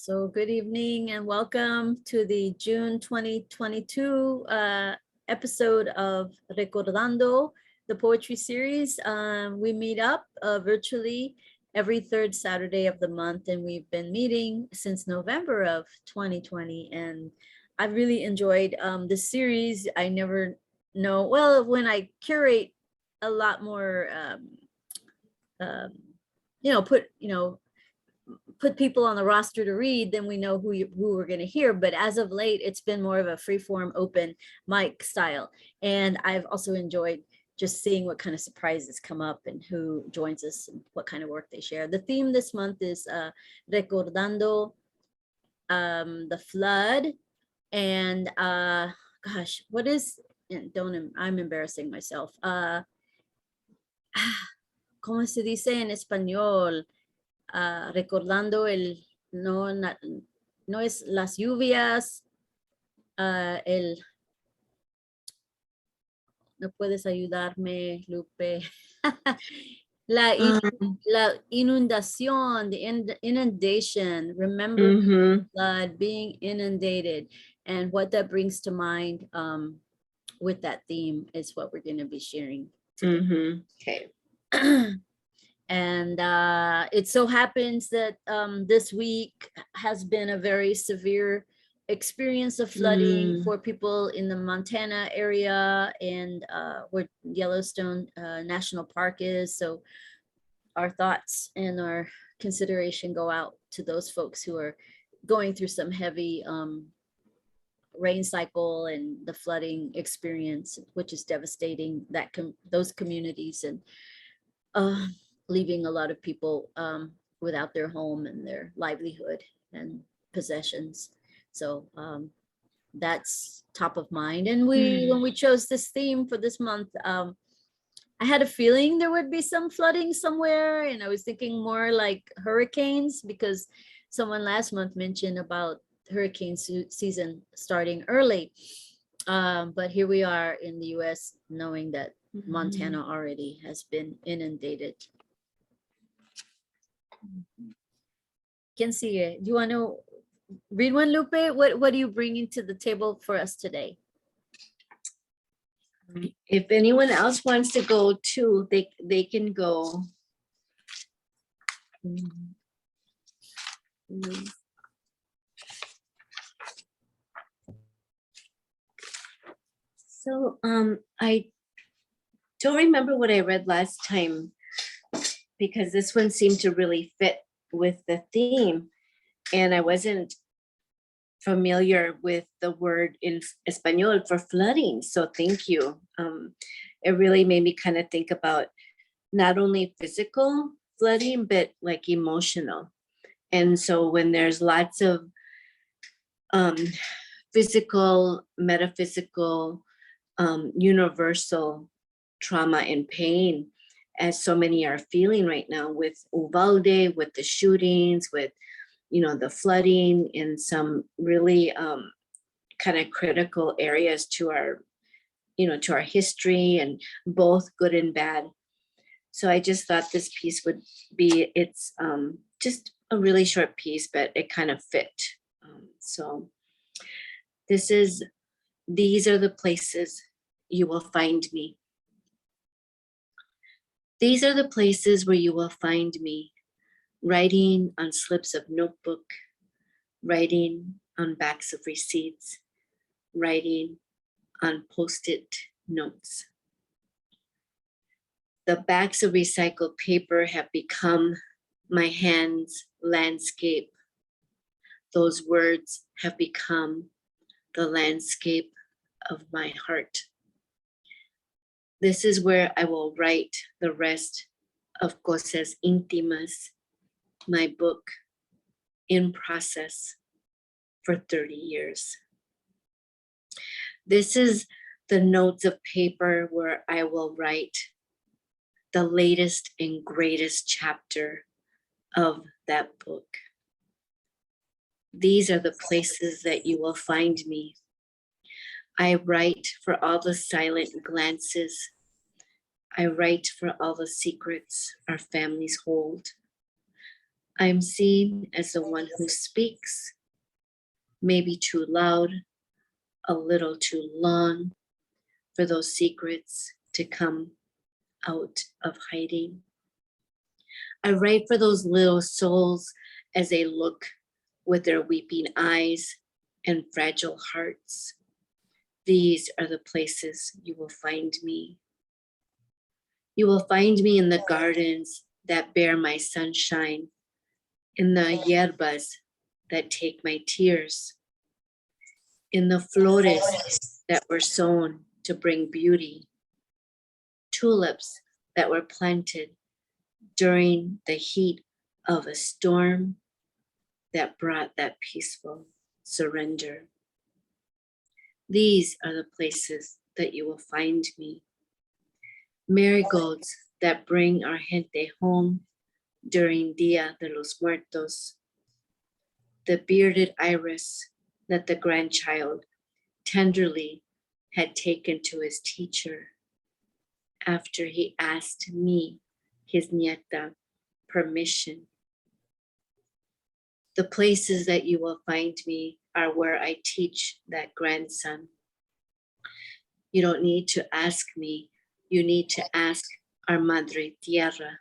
So good evening and welcome to the June 2022 episode of Recordando, the poetry series. We meet up virtually every third Saturday of the month, and we've been meeting since November of 2020. And I've really enjoyed this series. I never know, well, when I curate a lot more, put people on the roster to read, then we know who we're going to hear. But as of late, it's been more of a free form open mic style. And I've also enjoyed just seeing what kind of surprises come up and who joins us and what kind of work they share. The theme this month is Recordando, the flood. And gosh, what is, I'm embarrassing myself. ¿Cómo se dice en español? Recordando no es las lluvias, no puedes ayudarme, Lupe. la inundación, the inundation, remember flood, being inundated, and what that brings to mind with that theme is what we're going to be sharing today. Okay. And it so happens that this week has been a very severe experience of flooding for people in the Montana area and where Yellowstone National Park is. So our thoughts and our consideration go out to those folks who are going through some heavy rain cycle and the flooding experience, which is devastating those communities and leaving a lot of people without their home and their livelihood and possessions. So that's top of mind. And when we chose this theme for this month, I had a feeling there would be some flooding somewhere. And I was thinking more like hurricanes, because someone last month mentioned about hurricane season starting early. But here we are in the US knowing that Montana already has been inundated. ¿Quién sigue? Do you want to read one, Lupe? What are you bringing to the table for us today? If anyone else wants to go too, they can go. So I don't remember what I read last time, because this one seemed to really fit with the theme, and I wasn't familiar with the word in Espanol for flooding. So thank you. It really made me kind of think about not only physical flooding, but like emotional. And so when there's lots of physical, metaphysical, universal trauma and pain, as so many are feeling right now with Uvalde, with the shootings, with, the flooding in some really kind of critical areas to our, to our history, and both good and bad. So I just thought this piece would be, it's just a really short piece, but it kind of fit. So these are the places you will find me. These are the places where you will find me, writing on slips of notebook, writing on backs of receipts, writing on Post-it notes. The backs of recycled paper have become my hand's landscape. Those words have become the landscape of my heart. This is where I will write the rest of Cosas Íntimas, my book in process for 30 years. This is the notes of paper where I will write the latest and greatest chapter of that book. These are the places that you will find me. I write for all the silent glances. I write for all the secrets our families hold. I'm seen as the one who speaks, maybe too loud, a little too long for those secrets to come out of hiding. I write for those little souls as they look with their weeping eyes and fragile hearts. These are the places you will find me. You will find me in the gardens that bear my sunshine, in the hierbas that take my tears, in the flores that were sown to bring beauty, tulips that were planted during the heat of a storm that brought that peaceful surrender. These are the places that you will find me. Marigolds that bring our gente home during Dia de los Muertos. The bearded iris that the grandchild tenderly had taken to his teacher after he asked me, his nieta, permission. The places that you will find me are where I teach that grandson. You don't need to ask me, you need to ask our Madre Tierra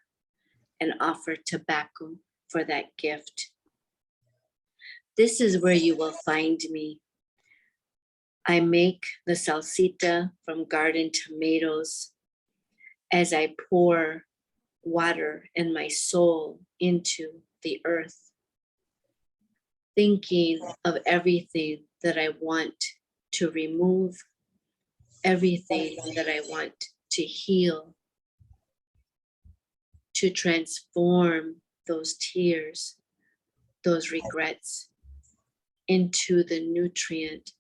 and offer tobacco for that gift. This is where you will find me. I make the salsita from garden tomatoes as I pour water and my soul into the earth, thinking of everything that I want to remove, everything that I want to heal, to transform those tears, those regrets into the nutrient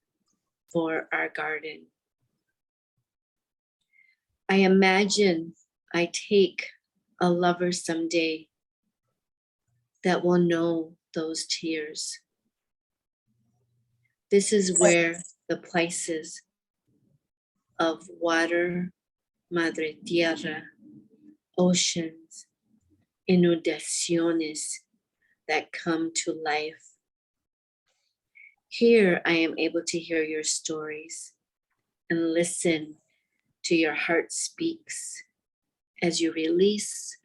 for our garden. I imagine I take a lover someday that will know those tears. This is where the places of water, Madre Tierra, oceans, inundaciones that come to life. Here I am able to hear your stories and listen to your heart speaks as you release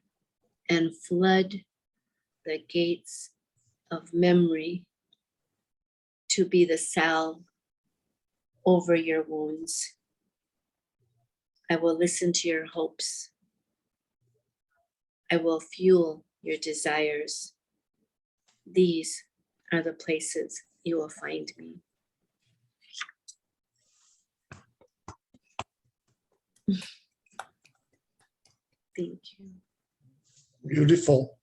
and flood the gates of memory to be the salve over your wounds. I will listen to your hopes. I will fuel your desires. These are the places you will find me. Thank you. Beautiful.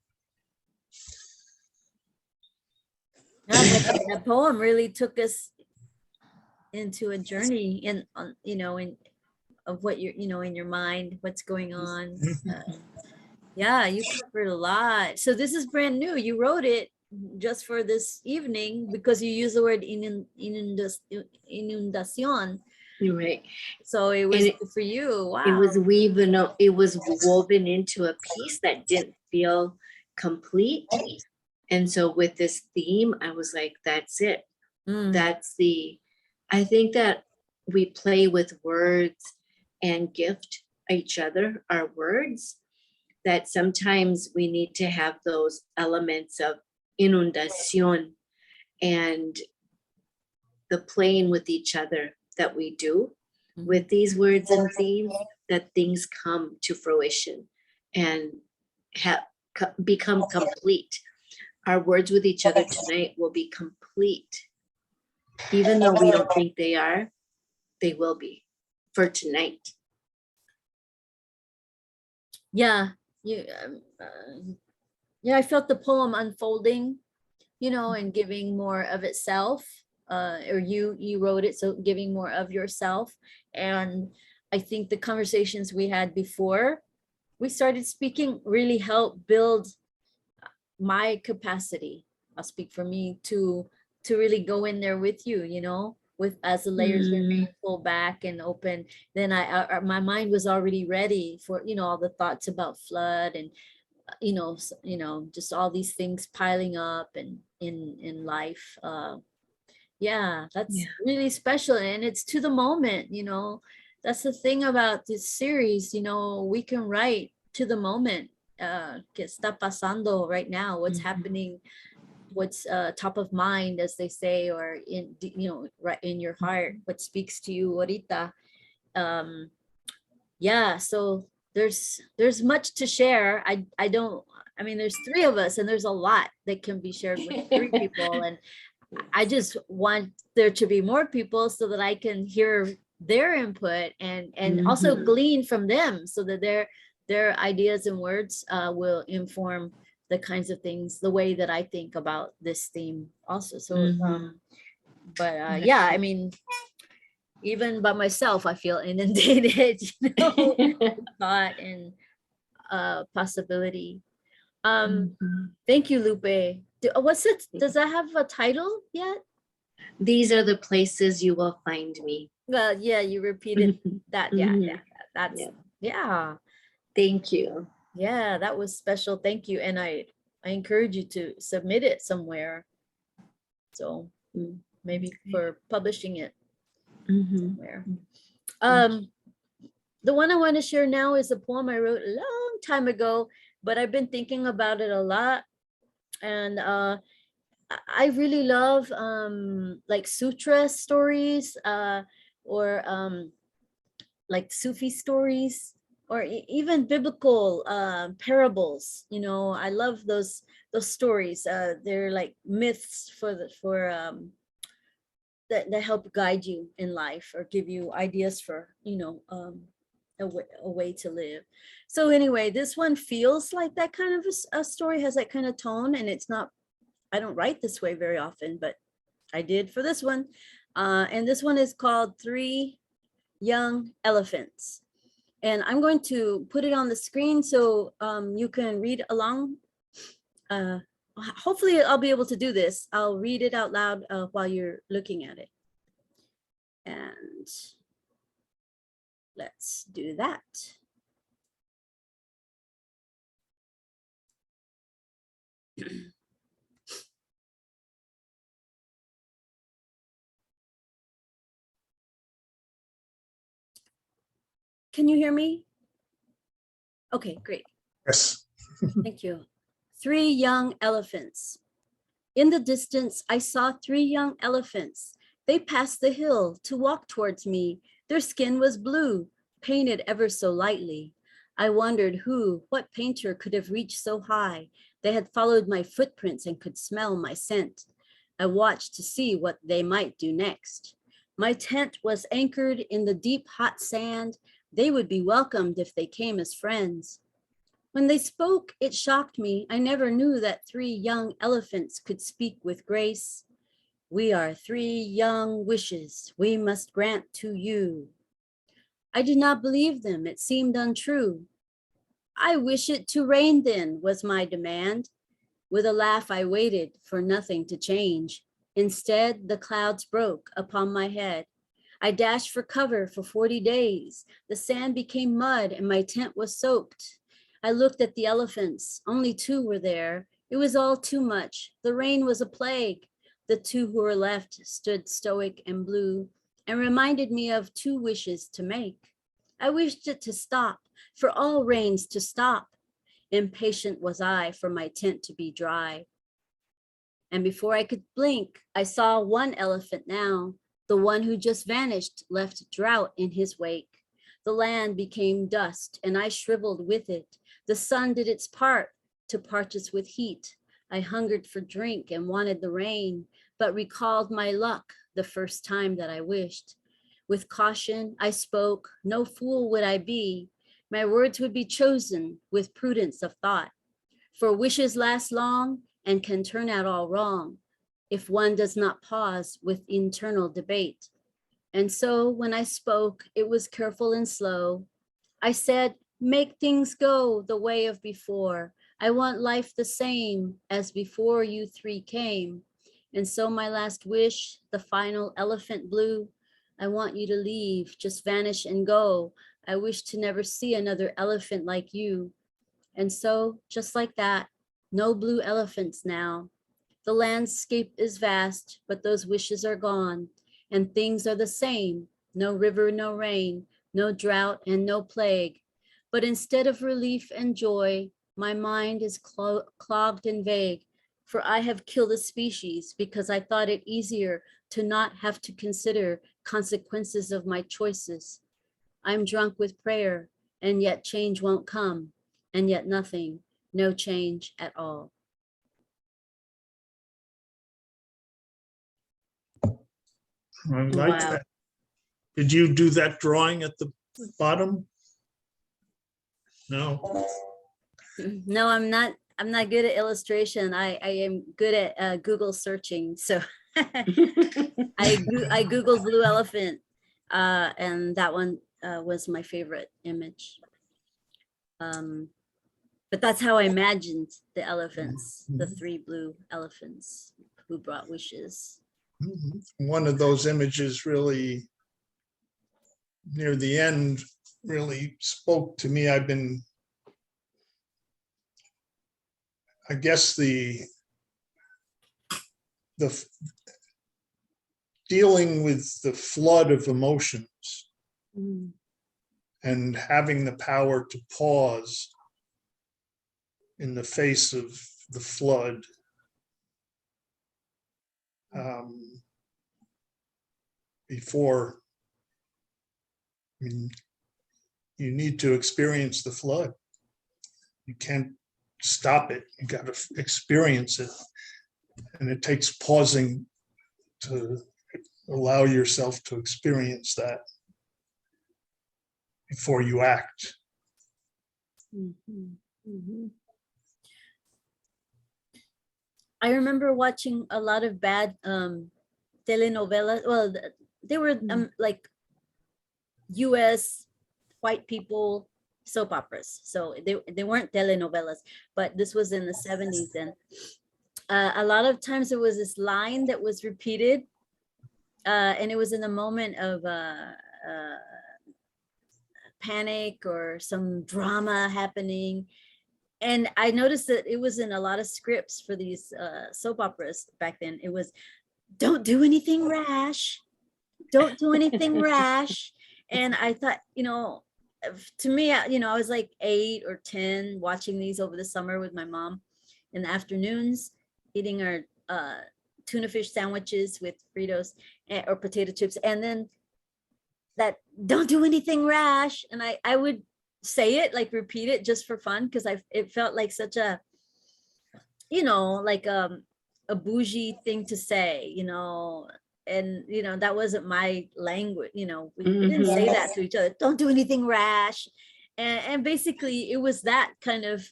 Yeah, that poem really took us into a journey in, in of what you're, in your mind, what's going on. Yeah, you covered a lot. So this is brand new. You wrote it just for this evening because you use the word inundación. You're right. So it was for you. Wow. It was woven into a piece that didn't feel complete. And so with this theme, I was like, that's it. I think that we play with words and gift each other our words, that sometimes we need to have those elements of inundación and the playing with each other that we do with these words and themes, that things come to fruition and become complete. Our words with each other tonight will be complete. Even though we don't think they are, they will be for tonight. Yeah, I felt the poem unfolding, and giving more of itself. Or you wrote it, so giving more of yourself. And I think the conversations we had before we started speaking really helped build my capacity. I'll speak for me to really go in there with you, with as the layers remain pull back and open. Then my mind was already ready for all the thoughts about flood and just all these things piling up and in life. Yeah, that's really special, and it's to the moment. That's the thing about this series. We can write to the moment. Que está pasando right now, what's happening, what's top of mind, as they say, or right in your heart, what speaks to you ahorita. Yeah, so there's much to share. I mean, there's three of us, and there's a lot that can be shared with three people, and I just want there to be more people so that I can hear their input and also glean from them, so that their ideas and words will inform the kinds of things, the way that I think about this theme also. So but yeah, I mean, even by myself, I feel inundated, thought and possibility. Thank you, Lupe. What's it? Does that have a title yet? These are the places you will find me. Well, yeah, you repeated that. Yeah, that's yeah. Thank you. Yeah, that was special. Thank you. And I encourage you to submit it somewhere. So maybe for publishing it somewhere. The one I want to share now is a poem I wrote a long time ago, but I've been thinking about it a lot. And I really love like sutra stories or like Sufi stories, or even biblical parables. I love those stories. They're like myths that help guide you in life or give you ideas for a way to live. So anyway, this one feels like that kind of a story, has that kind of tone, and it's not, I don't write this way very often, but I did for this one. And this one is called 3 Young Elephants. And I'm going to put it on the screen so you can read along. Hopefully I'll be able to do this. I'll read it out loud while you're looking at it. And let's do that. Can you hear me? Okay, great. Yes. Thank you. 3 young elephants. In the distance, I saw 3 young elephants. They passed the hill to walk towards me. Their skin was blue, painted ever so lightly. I wondered what painter could have reached so high. They had followed my footprints and could smell my scent. I watched to see what they might do next. My tent was anchored in the deep, hot sand. They would be welcomed if they came as friends. When they spoke, it shocked me. I never knew that 3 young elephants could speak with grace. We are 3 young wishes we must grant to you. I did not believe them. It seemed untrue. I wish it to rain then, was my demand. With a laugh, I waited for nothing to change. Instead, the clouds broke upon my head. I dashed for cover for 40 days. The sand became mud and my tent was soaked. I looked at the elephants. Only 2 were there. It was all too much. The rain was a plague. The 2 who were left stood stoic and blue and reminded me of 2 wishes to make. I wished it to stop, for all rains to stop. Impatient was I for my tent to be dry. And before I could blink, I saw 1 elephant now. The one who just vanished left drought in his wake. The land became dust and I shriveled with it. The sun did its part to parch us with heat. I hungered for drink and wanted the rain, but recalled my luck the first time that I wished. With caution, I spoke. No fool would I be. My words would be chosen with prudence of thought. For wishes last long and can turn out all wrong if one does not pause with internal debate. And so when I spoke, it was careful and slow. I said, make things go the way of before. I want life the same as before you 3 came. And so my last wish, the final elephant blue, I want you to leave, just vanish and go. I wish to never see another elephant like you. And so, just like that, no blue elephants now. The landscape is vast, but those wishes are gone, and things are the same. No river, no rain, no drought, and no plague. But instead of relief and joy, my mind is clogged and vague, for I have killed a species because I thought it easier to not have to consider consequences of my choices. I'm drunk with prayer, and yet change won't come, and yet nothing, no change at all. I like Wow. that. Did you do that drawing at the bottom? No. No, I'm not. I'm not good at illustration. I am good at Google searching. So I Googled blue elephant, and that one was my favorite image. But that's how I imagined the elephants, the three blue elephants who brought wishes. One of those images really, near the end, really spoke to me. I guess the dealing with the flood of emotions and having the power to pause in the face of the flood. Before, I mean, you need to experience the flood. You can't stop it. You got to experience it. And it takes pausing to allow yourself to experience that before you act. I remember watching a lot of bad telenovelas. Well, they were like US white people soap operas. So they weren't telenovelas, but this was in the 70s. And a lot of times there was this line that was repeated, and it was in the moment of panic or some drama happening. And I noticed that it was in a lot of scripts for these soap operas back then. It was, don't do anything rash. Don't do anything rash. And I thought, to me, I was like 8 or 10 watching these over the summer with my mom in the afternoons, eating our tuna fish sandwiches with Fritos or potato chips. And then that, don't do anything rash. And I would say it, like repeat it just for fun, because it felt like such a, like a bougie thing to say, and that wasn't my language. We didn't say that to each other. Don't do anything rash. And basically it was that kind of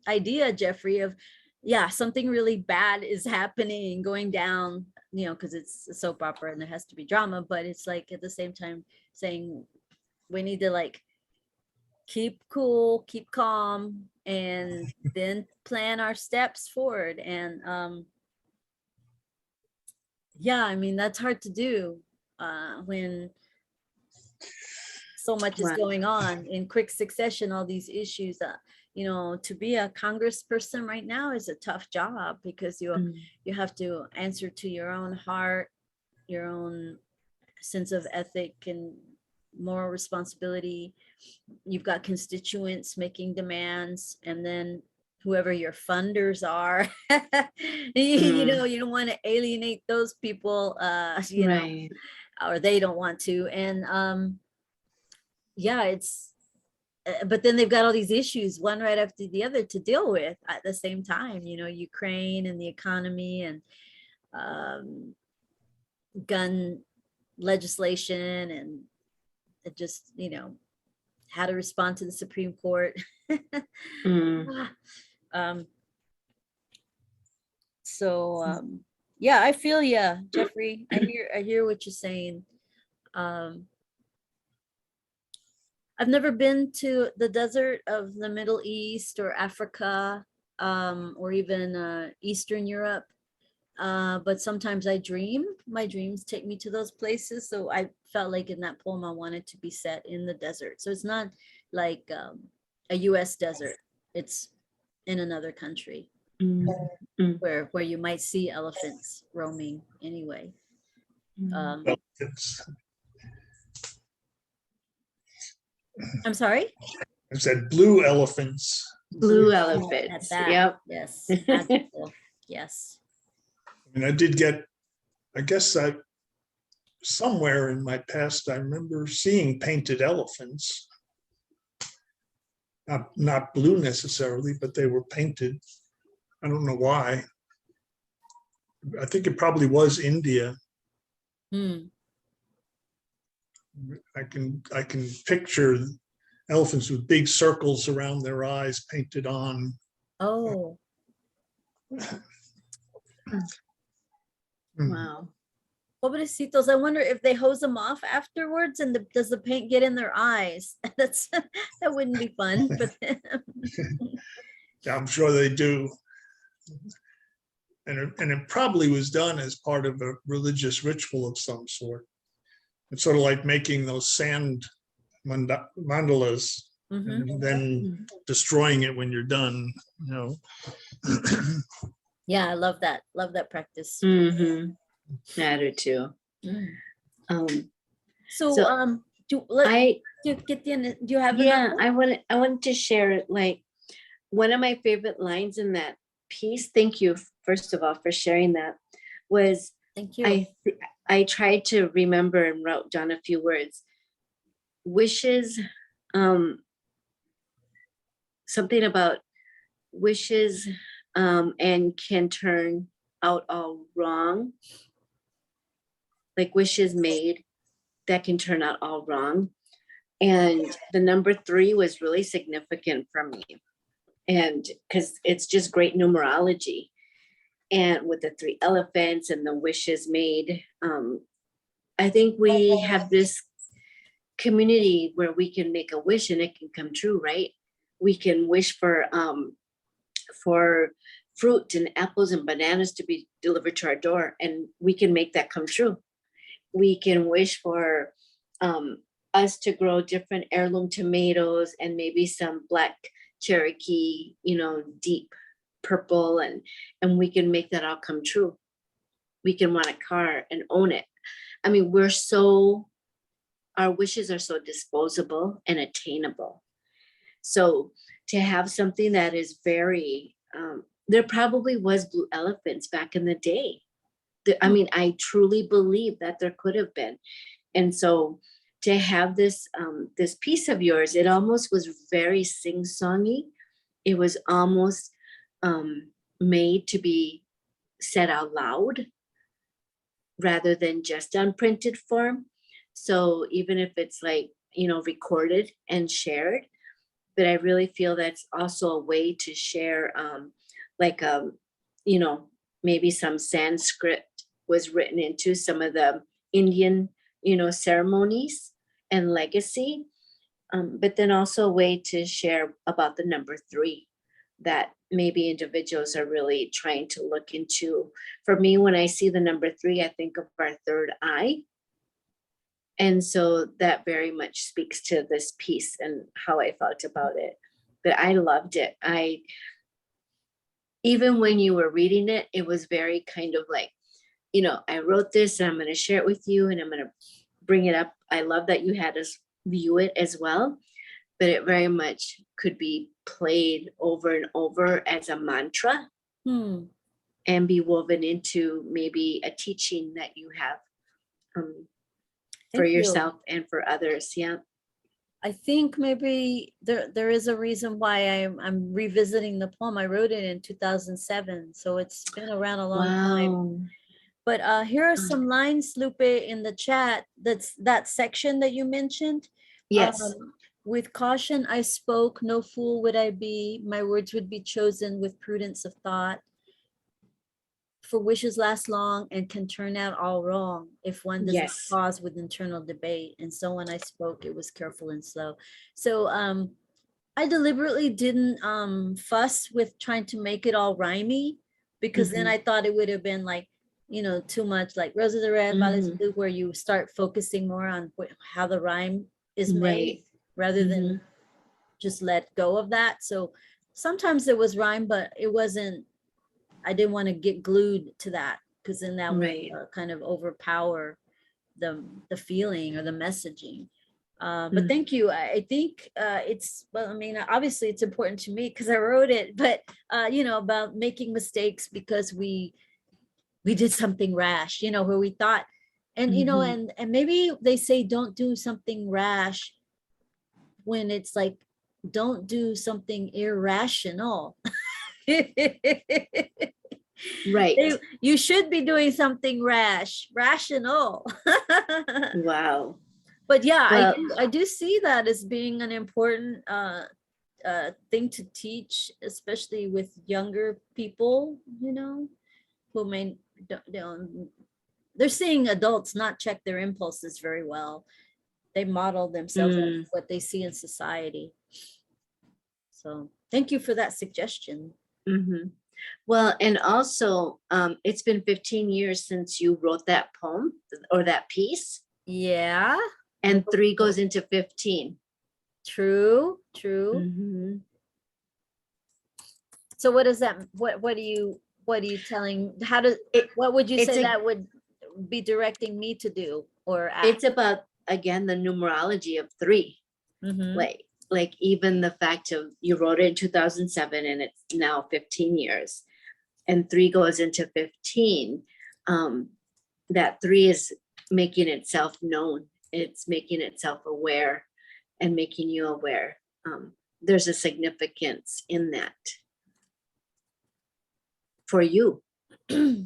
idea, Jeffrey, of something really bad is happening, going down, because it's a soap opera and there has to be drama, but it's like at the same time saying we need to like keep cool, keep calm, and then plan our steps forward. And I mean, that's hard to do when so much is going on in quick succession, all these issues. To be a congressperson right now is a tough job, because you have to answer to your own heart, your own sense of ethic and moral responsibility. You've got constituents making demands, and then whoever your funders are, you don't want to alienate those people, Right. or they don't want to. And it's, but then they've got all these issues, one right after the other, to deal with at the same time, Ukraine and the economy and gun legislation, and it just, how to respond to the Supreme Court. I feel ya, Jeffrey. I hear what you're saying. I've never been to the desert of the Middle East or Africa, or even Eastern Europe. But sometimes I dream. My dreams take me to those places. So I felt like in that poem, I wanted to be set in the desert. So it's not like a US desert. it's in another country Mm. where you might see elephants roaming anyway. Mm. It's, I'm sorry? I said blue elephants. Blue At elephants. that. Yep. Yes. Magical. Yes. I mean, I did get, I guess somewhere in my past, I remember seeing painted elephants. Not blue necessarily, but they were painted. I don't know why. I think it probably was India. Hmm. I can picture elephants with big circles around their eyes painted on. Oh, Wow. pobrecitos. I wonder if they hose them off afterwards and does the paint get in their eyes? That wouldn't be fun for them. Yeah, I'm sure they do. And it probably was done as part of a religious ritual of some sort. It's sort of like making those sand mandalas Mhm. and then destroying it when you're done, you know. Yeah, I love that. Love that practice. Mm-hmm. I do too. Mm. Um, So, So, do you have yeah, another? I wanted to share like one of my favorite lines in that piece. Thank you, first of all, for sharing that. Was Thank you. I tried to remember and wrote down a few words. Wishes, something about wishes, and can turn out all wrong. Like wishes made that can turn out all wrong. And the number 3 was really significant for me. And because it's just great numerology. And with the 3 elephants and the wishes made, I think we have this community where we can make a wish and it can come true, right? We can wish for fruit and apples and bananas to be delivered to our door, and we can make that come true. We can wish for us to grow different heirloom tomatoes and maybe some black Cherokee, deep purple, and we can make that all come true. We can want a car and own it. I mean, our wishes are so disposable and attainable. So to have something that is very, there probably was blue elephants back in the day. I mean, I truly believe that there could have been. And so to have this piece of yours, it almost was very sing-songy. It was almost made to be said out loud rather than just on printed form. So even if it's like, recorded and shared, but I really feel that's also a way to share, like, maybe some Sanskrit was written into some of the Indian, ceremonies and legacy. But then also a way to share about the number 3 that maybe individuals are really trying to look into. For me, when I see the number 3, I think of our third eye. And so that very much speaks to this piece and how I felt about it. But I loved it. Even when you were reading it, it was very kind of like, I wrote this and I'm going to share it with you and I'm going to bring it up. I love that you had us view it as well, but it very much could be played over and over as a mantra and be woven into maybe a teaching that you have for yourself and for others. Yeah. I think maybe there is a reason why I'm revisiting the poem. I wrote it in 2007, so it's been around a long time. But here are some lines, Lupe, in the chat. That's that section that you mentioned. Yes. With caution I spoke, no fool would I be. My words would be chosen with prudence of thought. For wishes last long and can turn out all wrong if one does not pause with internal debate. And so when I spoke, it was careful and slow. So I deliberately didn't fuss with trying to make it all rhymey, because then I thought it would have been like, too much like roses are red, violets are blue, where you start focusing more on how the rhyme is made rather than just let go of that. So sometimes it was rhyme, but it wasn't, I didn't want to get glued to that, because then that would Right. kind of overpower the feeling or the messaging. But thank you. I think it's, well, I mean, obviously it's important to me because I wrote it, but you know, about making mistakes because we did something rash, you know, where we thought, and you know, and maybe they say don't do something rash when it's like, don't do something irrational. Right. You should be doing something rational. Wow. But yeah, Well, I do see that as being an important thing to teach, especially with younger people, you know, who may don't, they're seeing adults not check their impulses very well. They model themselves after what they see in society. So thank you for that suggestion. well, and also, it's been 15 years since you wrote that poem or that piece, Yeah, and 3 goes into 15. true. So what does that, what are you telling, how does It- what would you it's say a- that would be directing me to do or It's act? about, again, the numerology of 3. Mhm. Like even the fact of you wrote it in 2007 and it's now 15 years, and 3 goes into 15. That 3 is making itself known. It's making itself aware and making you aware. There's a significance in that for you.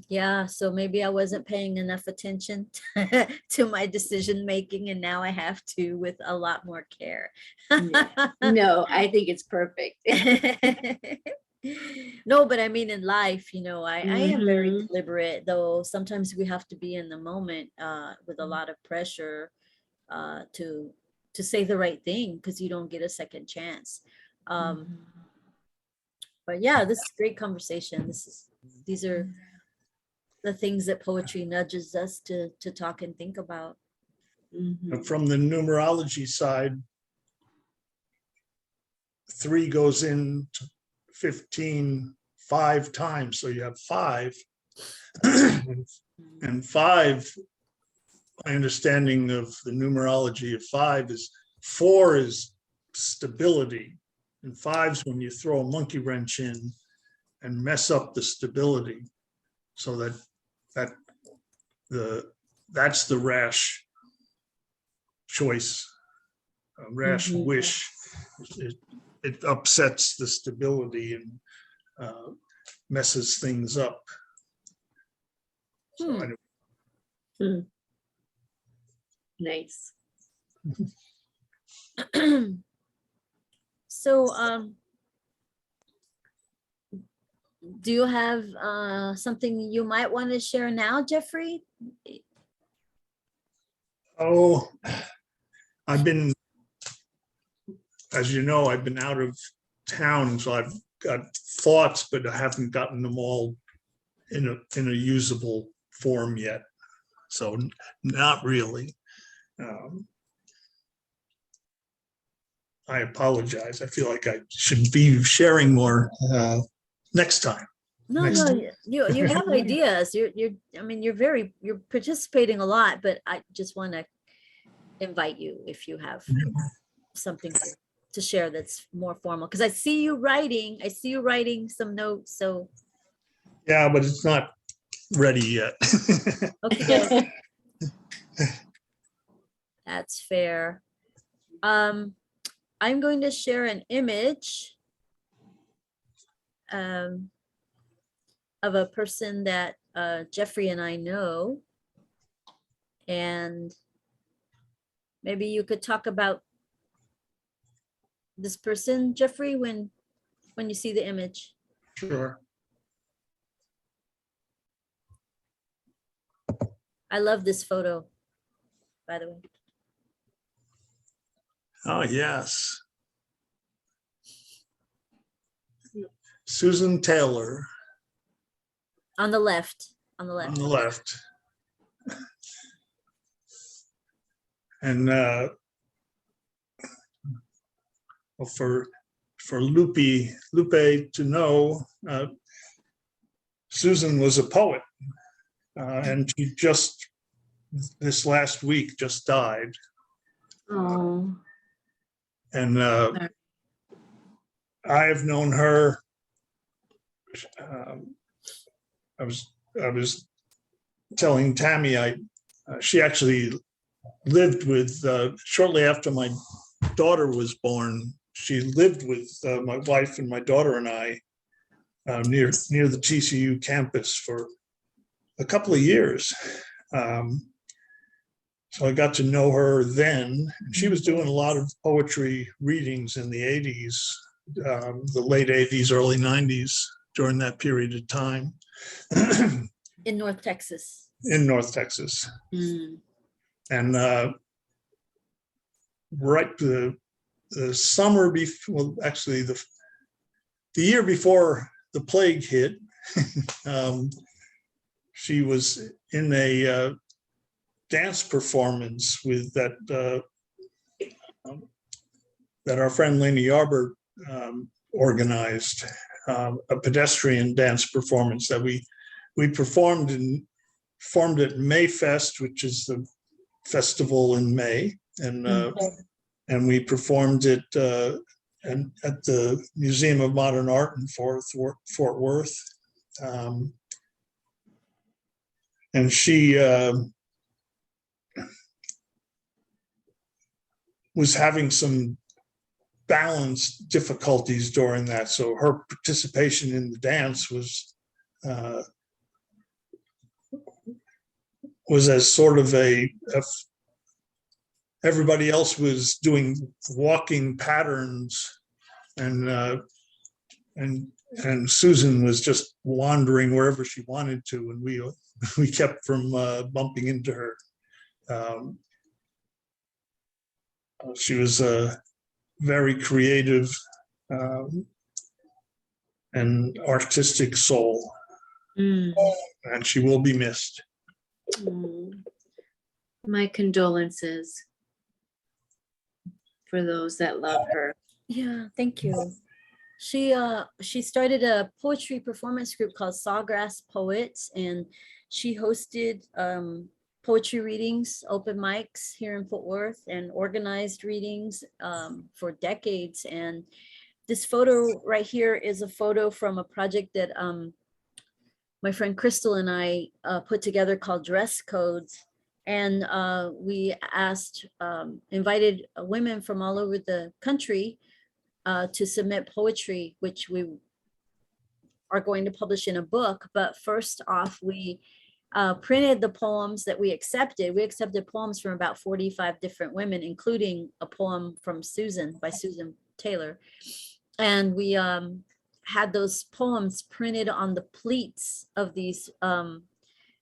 Yeah, so maybe I wasn't paying enough attention to my decision making, and now I have to with a lot more care. No, I think it's perfect. No, but I mean in life, you know, I am very Mhm. deliberate, though sometimes we have to be in the moment with a lot of pressure to say the right thing because you don't get a second chance. But yeah, this is great conversation. These are the things that poetry nudges us to talk and think about. Mhm. From the numerology side, 3 goes into 15 5 times, so you have 5. And 5, my understanding of the numerology of 5 is 4 is stability, and 5's when you throw a monkey wrench in and mess up the stability, so that's the rash choice, rash wish. It upsets the stability and messes things up. So I don't, Nice. So do you have something you might want to share now, Jeffrey? oh, I've been, as you know, I've been out of town, so I've got thoughts, but I haven't gotten them all in a usable form yet. So not really. I apologize. I feel like I should be sharing more next time. No, Next time. you have ideas. You're I mean you're participating a lot, but I just want to invite you if you have something to share that's more formal, because I see you writing some notes. So Yeah, but it's not ready yet. okay, that's fair. I'm going to share an image of a person that Jeffrey and I know, and maybe you could talk about this person, Jeffrey, when you see the image. Sure. I love this photo, by the way. Oh, yes. Susan Taylor On the left. on the left. And well, for for Lupe to know, Susan was a poet, and she just this last week just died. Oh. And I've known her. I was telling Tammy, she actually lived with shortly after my daughter was born. She lived with my wife and my daughter and I near the TCU campus for a couple of years. So I got to know her then. She was doing a lot of poetry readings in the 80s, the late 80s, early 90s, during that period of time. In North Texas. In North Texas. Mm. And right the summer before, well, actually the year before the plague hit, she was in a dance performance with that our friend Lena Yarbert organized, a pedestrian dance performance that we performed at Mayfest, which is the festival in May, and we performed it at the Museum of Modern Art in Fort Worth, and she was having some balance difficulties during that. So her participation in the dance was as sort of everybody else was doing walking patterns, and Susan was just wandering wherever she wanted to, and we kept from bumping into her. She was a very creative and artistic soul, and she will be missed. My condolences for those that love her. Yeah, thank you. She started a poetry performance group called Sawgrass Poets, and she hosted poetry readings, open mics here in Fort Worth, and organized readings for decades. And this photo right here is a photo from a project that my friend Crystal and I put together called Dress Codes. And we invited women from all over the country to submit poetry, which we are going to publish in a book. But first off, we printed the poems that we accepted. We accepted poems from about 45 different women, including a poem from Susan by Susan Taylor. And we had those poems printed on the pleats of these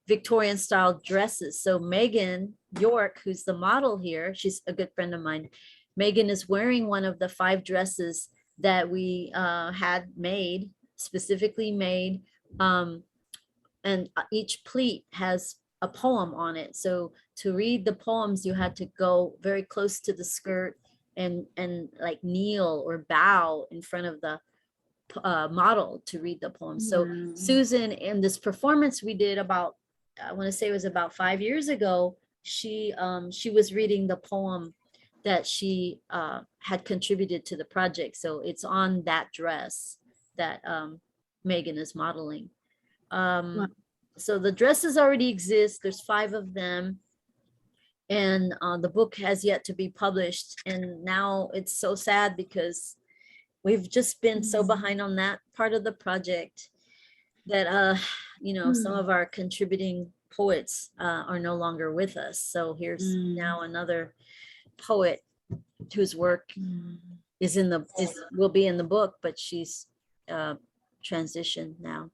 Victorian style dresses. So Megan York, who's the model here, she's a good friend of mine. Megan is wearing one of the 5 dresses that we had made, specifically made. And each pleat has a poem on it. So to read the poems, you had to go very close to the skirt and like kneel or bow in front of the model to read the poem. So Susan, in this performance we did about, I want to say it was about 5 years ago, she was reading the poem that she had contributed to the project. So it's on that dress that Megan is modeling. So the dresses already exist. There's 5 of them. And the book has yet to be published. And now it's so sad because we've just been so behind on that part of the project that, some of our contributing poets are no longer with us. So here's now another poet whose work will be in the book, but she's transitioned now.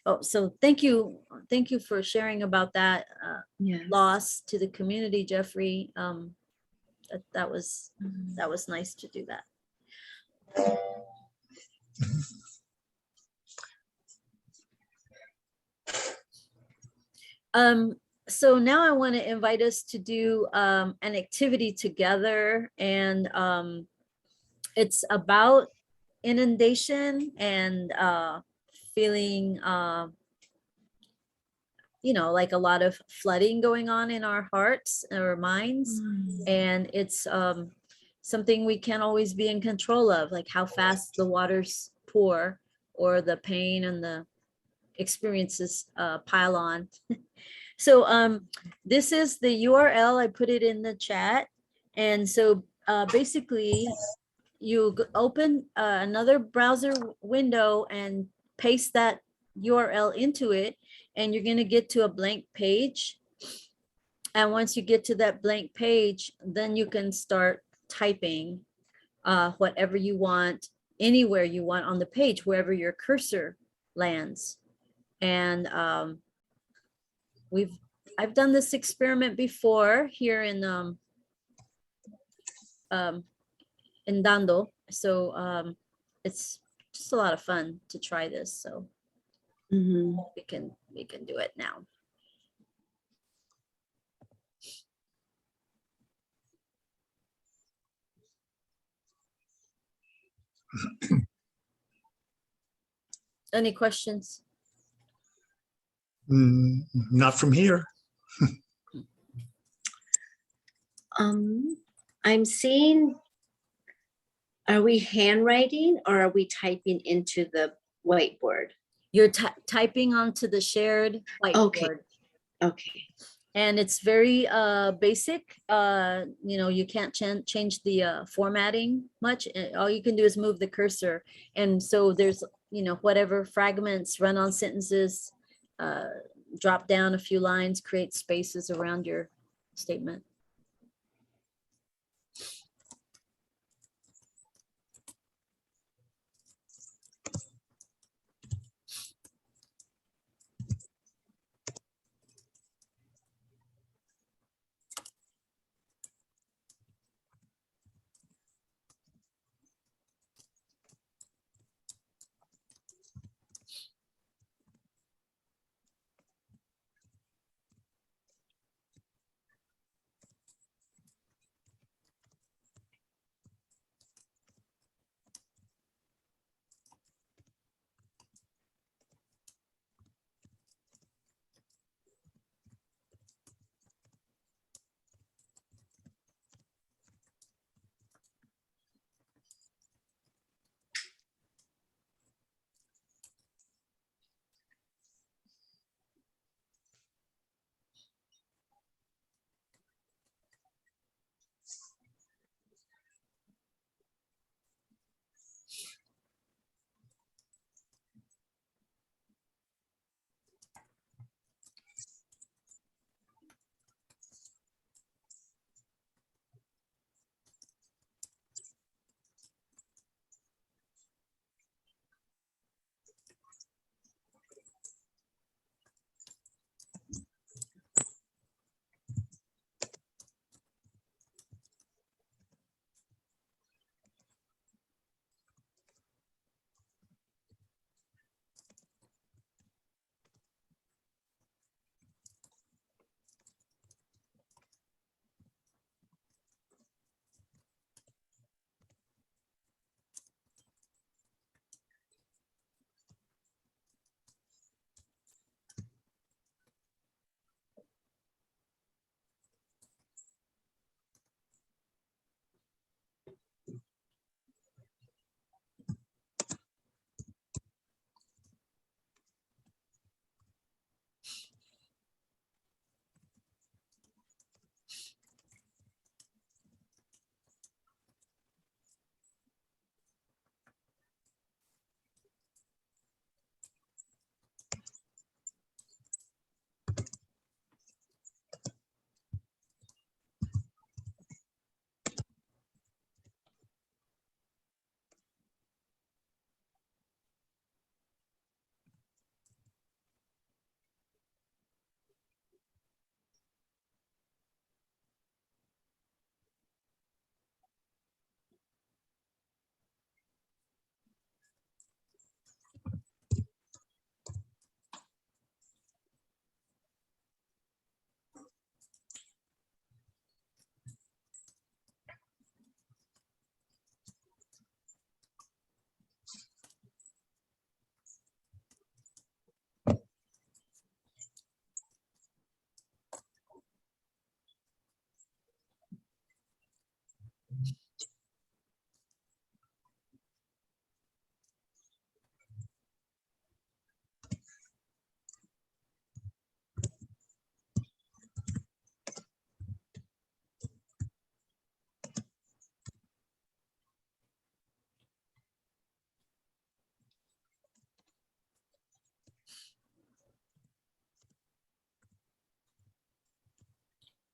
Oh, so thank you for sharing about that loss to the community, Jeffrey. That was nice to do that. So now I want to invite us to do an activity together, and it's about inundation and feeling you know, like a lot of flooding going on in our hearts or minds. And it's something we can't always be in control of, like how fast the waters pour or the pain and the experiences pile on. So this is the URL. I put it in the chat. And so basically you open another browser window and paste that URL into it, and you're going to get to a blank page. And once you get to that blank page, then you can start typing whatever you want, anywhere you want on the page, wherever your cursor lands. And I've done this experiment before here in Dando. So it's just a lot of fun to try this. So we can do it now. Any questions? Not from here. I'm seeing, are we handwriting or are we typing into the whiteboard? You're typing onto the shared whiteboard. Okay. And it's very basic. You know, you can't change the formatting much. All you can do is move the cursor. And so there's, you know, whatever fragments, run-on sentences, drop down a few lines, create spaces around your statement.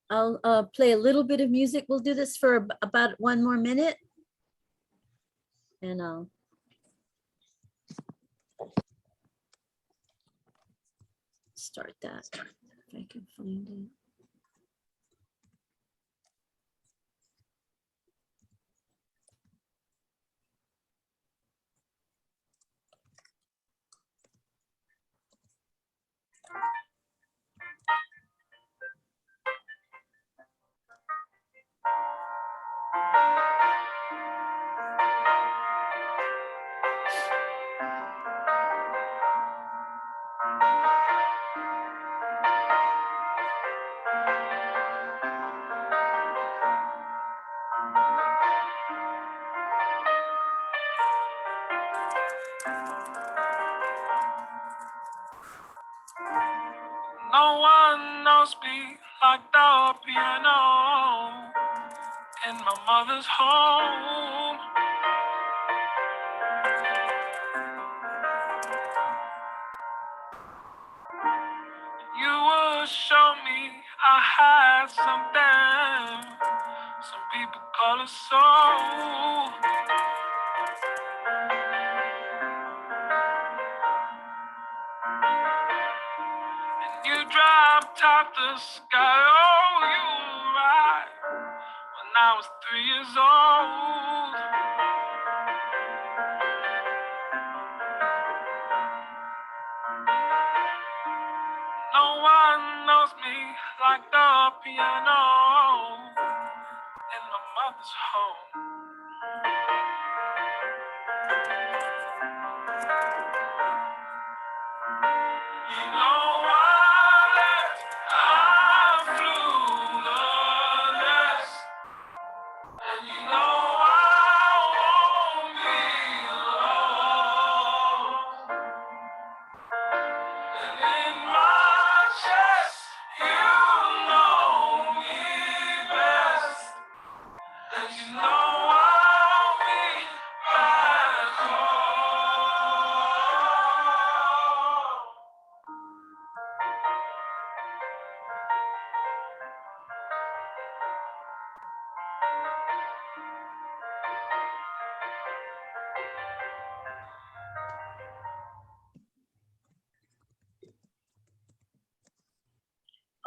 I'll play a little bit of music. We'll do this for about 1 more minute. And I'll start that if I can find it. No one knows me like the piano in my mother's home. You would show me I had something some people call a soul. And you dropped top the sky, oh, you were right when I was 3 years old. No one knows me like the piano in my mother's home. You know I left, I flew the nest, and you know I won't be alone. And in my chest, you know me best. And you know I'll be back home.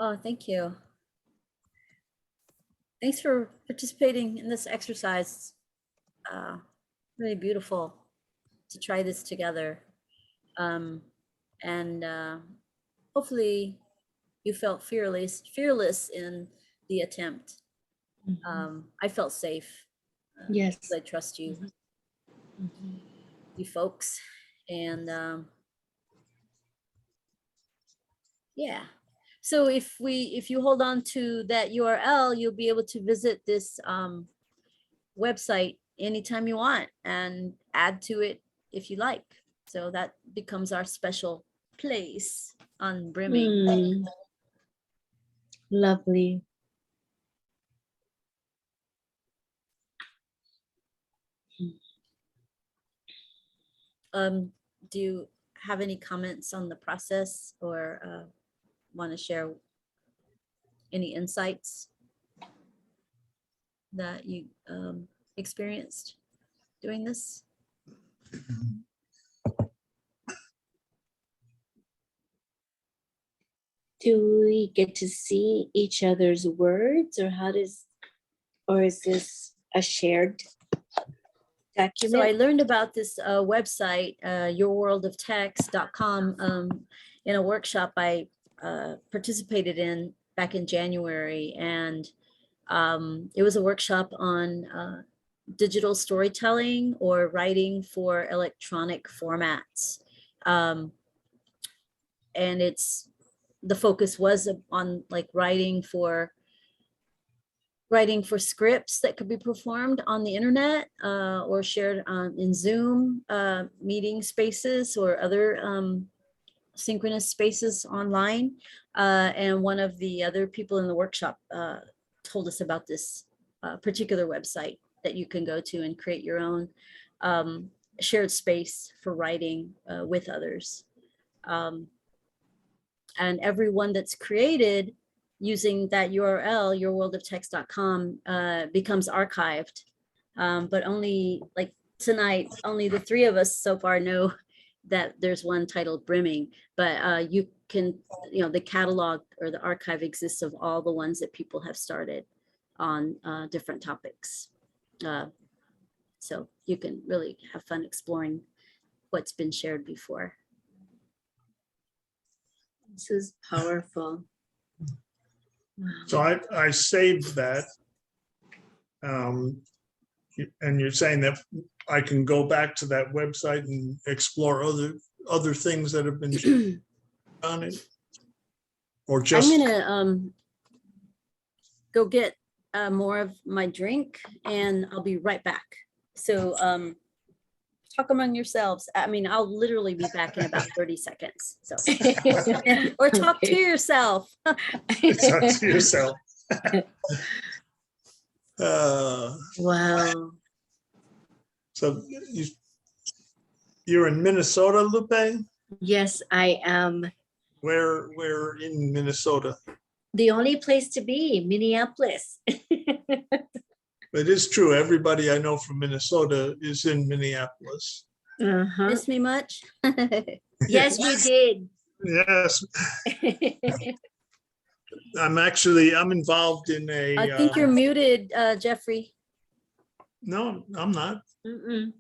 Oh, thank you. Thanks for participating in this exercise. Really beautiful to try this together. And hopefully you felt fearless in the attempt. I felt safe. Yes. I trust you, you folks. And yeah. So if you hold on to that URL, you'll be able to visit this website anytime you want and add to it if you like. So that becomes our special place on Brimming. Lovely. Do you have any comments on the process or want to share any insights that you experienced doing this? Do we get to see each other's words, or or is this a shared document? So I learned about this website, yourworldoftext.com, in a workshop I participated in back in January. And it was a workshop on digital storytelling or writing for electronic formats. And the focus was on like writing for scripts that could be performed on the internet or shared in Zoom meeting spaces or other synchronous spaces online. And one of the other people in the workshop told us about this particular website that you can go to and create your own shared space for writing with others. And everyone that's created using that URL, yourworldoftext.com, becomes archived. But only like tonight, only the three of us so far know that there's one titled Brimming, but you can, the catalog or the archive exists of all the ones that people have started on different topics. So you can really have fun exploring what's been shared before. This is powerful. Wow. So I saved that. And you're saying that I can go back to that website and explore other things that have been on it? Or just, I'm gonna go get more of my drink and I'll be right back. So talk among yourselves. I mean, I'll literally be back in about 30 seconds. So, or talk to yourself. it's up to yourself. Wow. So you're in Minnesota, Lupe? Yes, I am. Where in Minnesota? The only place to be, Minneapolis. It is true. Everybody I know from Minnesota is in Minneapolis. Uh-huh. Miss me much? Yes, we did. Yes, I'm involved in a. I think you're muted, Jeffrey. No, I'm not. Mm-mm.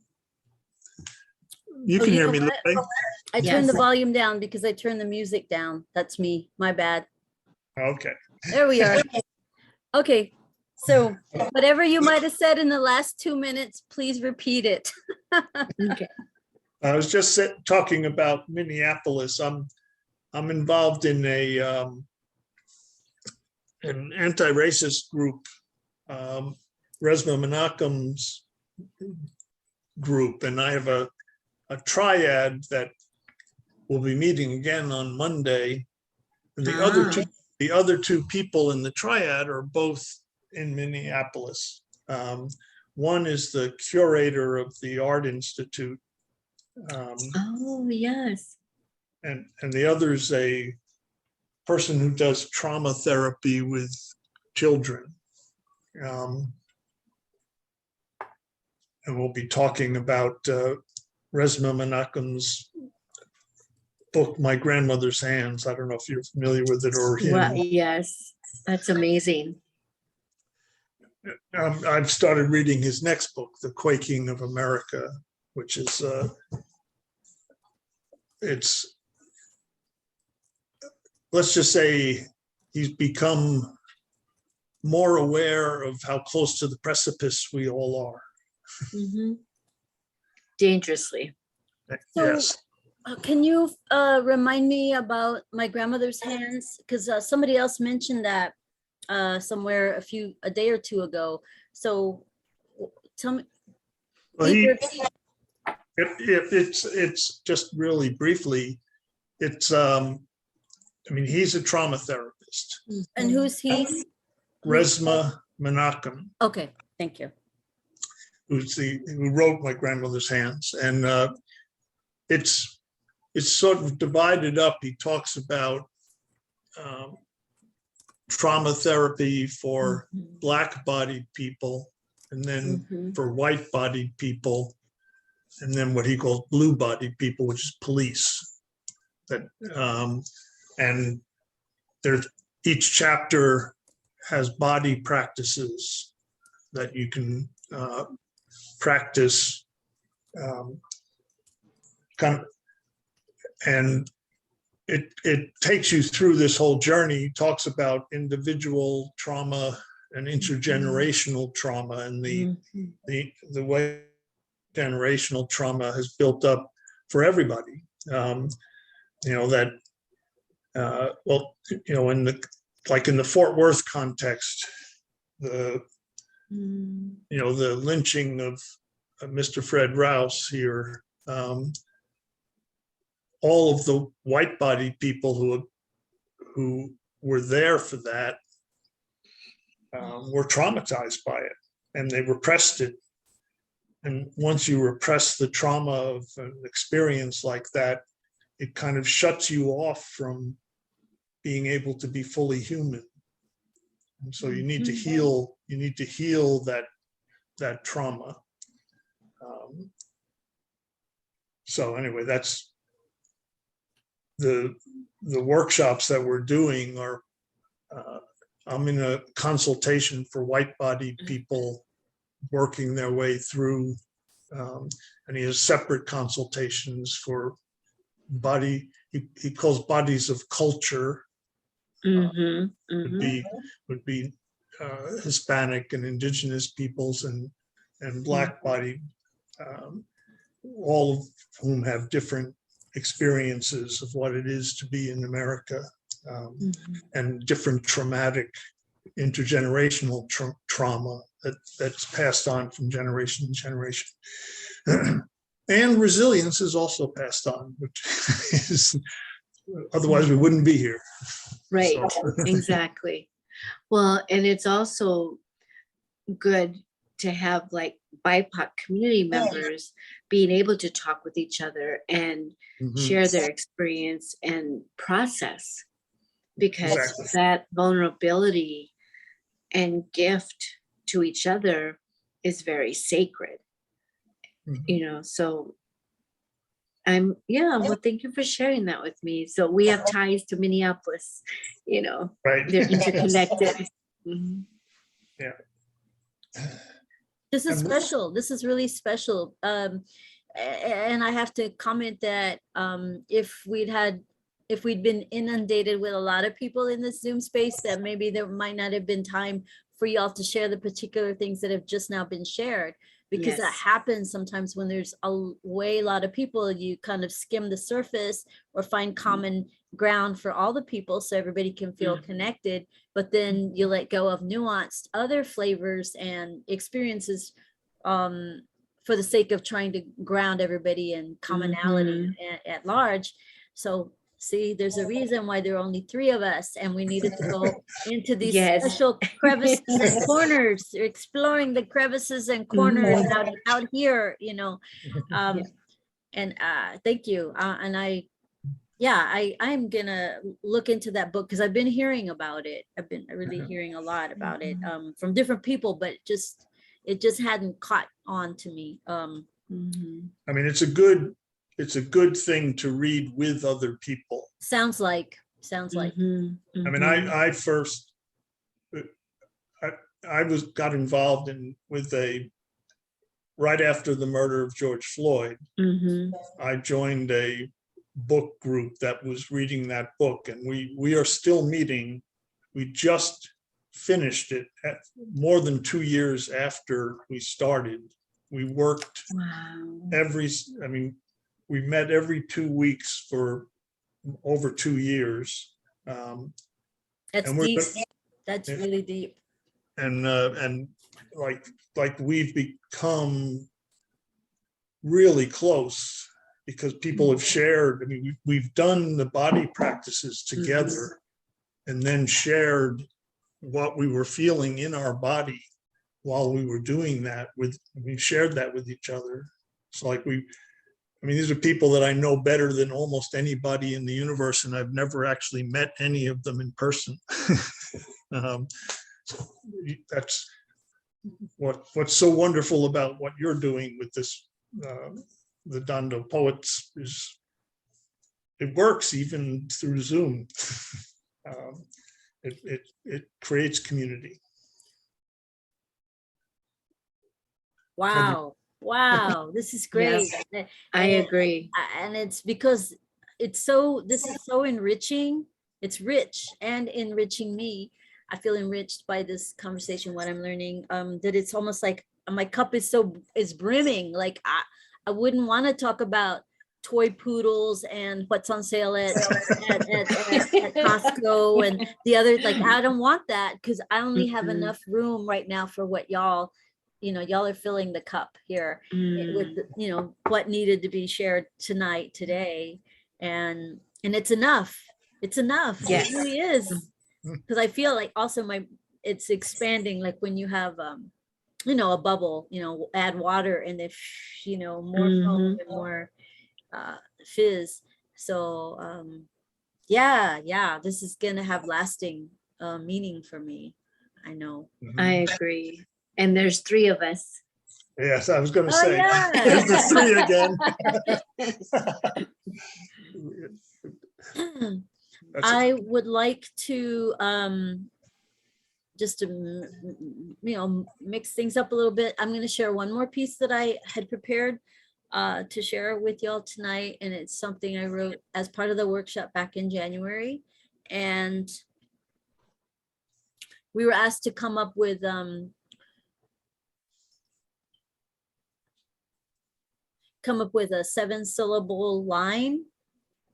You Oh, can you hear know me, what? Lupe? I turned the Yes. volume down because I turned the music down. That's me. My bad. Okay. There we are. Okay. So whatever you might have said in the last 2 minutes, please repeat it. Okay. I was just talking about Minneapolis. I'm involved in an anti-racist group, Resma Menachem's group, and I have a triad that will be meeting again on Monday. And the other two people in the triad are both in Minneapolis. One is the curator of the Art Institute. Oh, yes. And the other is a person who does trauma therapy with children. And we'll be talking about Resma Menachem's book, My Grandmother's Hands. I don't know if you're familiar with it or him. Wow, yes, that's amazing. I've started reading his next book, The Quaking of America, which is let's just say he's become more aware of how close to the precipice we all are. Mhm. Dangerously. So, Yes. Can you remind me about My Grandmother's Hands? Because somebody else mentioned that somewhere a day or two ago. So tell me. Well, either- if it's just really briefly, it's he's a trauma therapist, and who's he? Resma Menachem, Okay, thank you. who wrote My Grandmother's Hands, and it's sort of divided up. He talks about trauma therapy for Black-bodied people, and then for white-bodied people, and then what he calls blue-bodied people, which is police. And there's each chapter has body practices that you can practice, and it takes you through this whole journey. He talks about individual trauma and intergenerational trauma, and the way generational trauma has built up for everybody. In the Fort Worth context, the lynching of Mr. Fred Rouse here, all of the white-bodied people who were there for that were traumatized by it, and they repressed it. And once you repress the trauma of an experience like that, it kind of shuts you off from being able to be fully human. And so you need to heal. You need to heal that trauma. So anyway, that's the workshops that we're doing are. I'm in a consultation for white-bodied people working their way through, and he has separate consultations for body. He calls bodies of culture. Would be Hispanic and indigenous peoples and black bodied, all of whom have different experiences of what it is to be in America, and different traumatic intergenerational trauma that's passed on from generation to generation. And resilience is also passed on, which is, otherwise we wouldn't be here. Right, So. exactly. Well, and it's also good to have like BIPOC community members being able to talk with each other and share their experience and process, because that vulnerability and gift to each other is very sacred. You know, so well, thank you for sharing that with me. So we have ties to Minneapolis, you know, Right. they're interconnected. Yeah. This is special. This is really special. And I have to comment that if we'd been inundated with a lot of people in this Zoom space, that maybe there might not have been time for y'all to share the particular things that have just now been shared, because that happens sometimes when there's a lot of people. You kind of skim the surface or find common ground for all the people so everybody can feel connected, but then you let go of nuanced other flavors and experiences for the sake of trying to ground everybody in commonality at large. So see, there's a reason why there are only 3 of us, and we needed to go into these special crevices and corners, exploring the crevices and corners out here, you know. And thank you. And I'm gonna look into that book, because I've been hearing about it. I've been really hearing a lot about it from different people, but it just hadn't caught on to me. I mean, it's a good thing to read with other people. Sounds like. I mean, I first got involved right after the murder of George Floyd. I joined a book group that was reading that book, and we are still meeting. We just finished it at more than 2 years after we started. We worked we met every 2 weeks for over 2 years. That's deep. That's really deep. And like we've become really close, because people have shared. I mean, we've done the body practices together, and then shared what we were feeling in our body while we were doing that. We shared that with each other. So like these are people that I know better than almost anybody in the universe, and I've never actually met any of them in person. That's what's so wonderful about what you're doing with this, the Dando Poets, is it works even through Zoom. It creates community. Wow, this is great. Yes, I agree. And it's because this is so enriching. It's rich and enriching me. I feel enriched by this conversation, what I'm learning, that it's almost like my cup is brimming. Like I wouldn't want to talk about toy poodles and what's on sale at Costco and the other, like, I don't want that, because I only have enough room right now for what y'all are filling the cup here with, what needed to be shared today. And it's enough. It's enough. Yes. It really is. Because I feel like also it's expanding, like when you have, a bubble, add water and then, more foam and more fizz. So, this is going to have lasting meaning for me. I know. I agree. And there's 3 of us. Yes, I was going to Oh, say, yeah. there's the 3 again. That's I would like to just to mix things up a little bit. I'm going to share one more piece that I had prepared to share with y'all tonight, and it's something I wrote as part of the workshop back in January, and we were asked to come up with a 7-syllable line.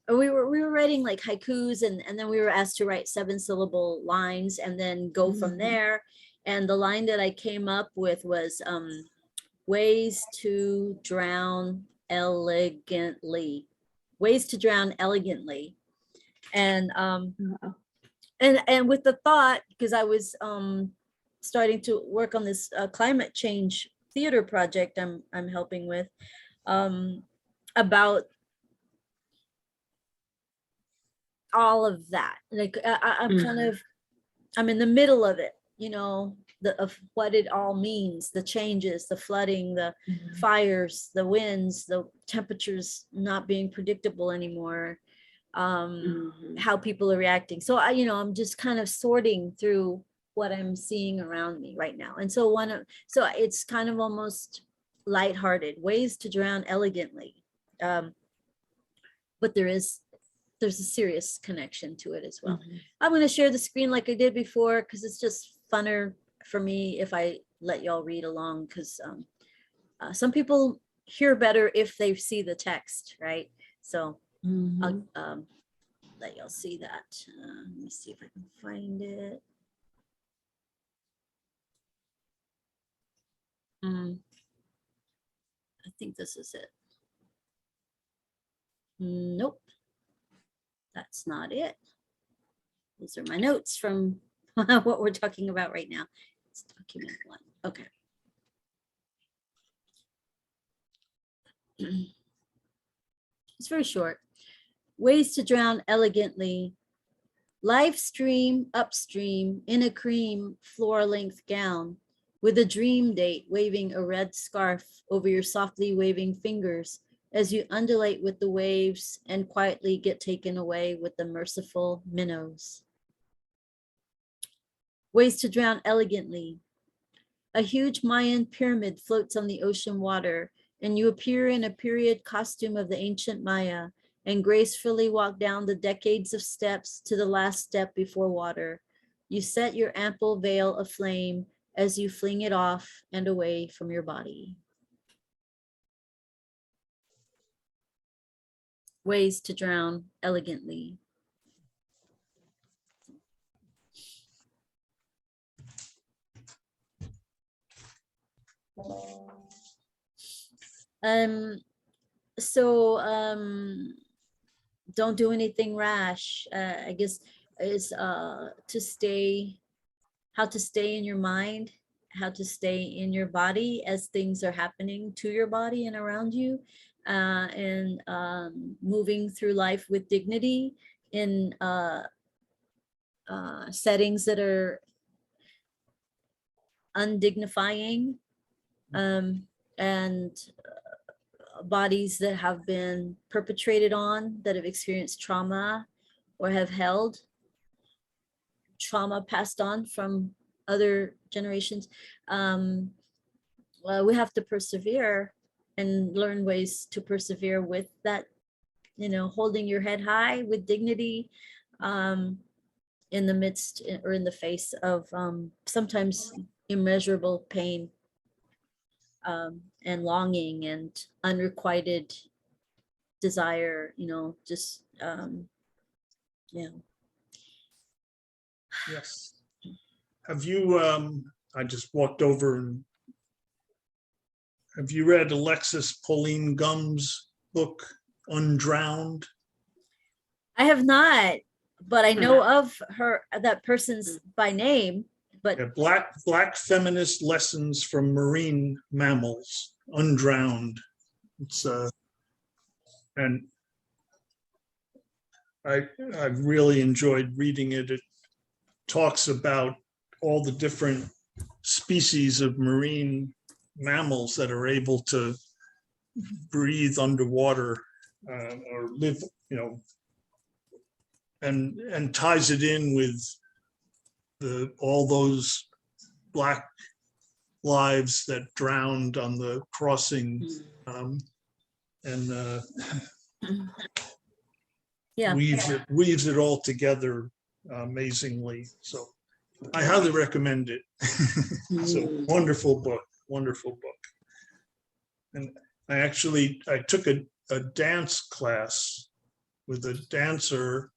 We were writing like haikus, and then we were asked to write 7-syllable lines and then go from there. And the line that I came up with was ways to drown elegantly. Ways to drown elegantly. And and with the thought, because I was starting to work on this climate change theater project I'm helping with, about all of that. Like I'm kind of, I'm in the middle of it, of what it all means, the changes, the flooding, the fires, the winds, the temperatures not being predictable anymore, how people are reacting. So I'm just kind of sorting through what I'm seeing around me right now. And so so it's kind of almost lighthearted, ways to drown elegantly. But there's a serious connection to it as well. I'm going to share the screen like I did before, because it's just funner for me if I let y'all read along, because some people hear better if they see the text, right? So I'll let y'all see that. Let me see if I can find it. I think this is it. Nope. That's not it. Those are my notes from what we're talking about right now. It's document 1. Okay. It's very short. Ways to drown elegantly. Life stream upstream in a cream floor-length gown, with a dream date waving a red scarf over your softly waving fingers as you undulate with the waves and quietly get taken away with the merciful minnows. Ways to drown elegantly. A huge Mayan pyramid floats on the ocean water, and you appear in a period costume of the ancient Maya and gracefully walk down the decades of steps to the last step before water. You set your ample veil aflame as you fling it off and away from your body. Ways to drown elegantly. Don't do anything rash. I guess is how to stay in your mind, how to stay in your body as things are happening to your body and around you, and moving through life with dignity in settings that are undignifying, and bodies that have been perpetrated on, that have experienced trauma or have held trauma passed on from other generations. We have to persevere and learn ways to persevere with that, holding your head high with dignity, in the midst or in the face of sometimes immeasurable pain, and longing and unrequited desire, just Yes. Have you, I just walked over and have you read Alexis Pauline Gumb's book, Undrowned? I have not, but I know of her, that person's by name, but Yeah, Black Feminist Lessons from Marine Mammals, Undrowned. It's and I've really enjoyed reading it. It talks about all the different species of marine mammals that are able to breathe underwater or live, you know, and ties it in with all those Black lives that drowned on the crossing, and Yeah. weaves it all together amazingly. So I highly recommend it. It's a wonderful book, wonderful book. And I took a dance class with a dancer.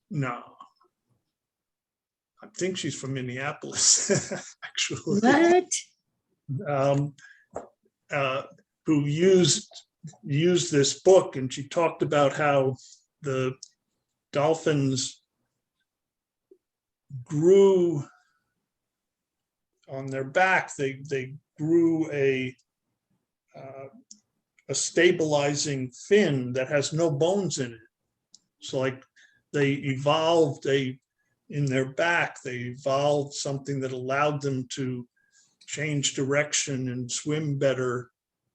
No, I think she's from Minneapolis, actually. What? Who used this book, and she talked about how the dolphins grew on their back. They grew a stabilizing fin that has no bones in it. So like they evolved in their back, they evolved something that allowed them to change direction and swim better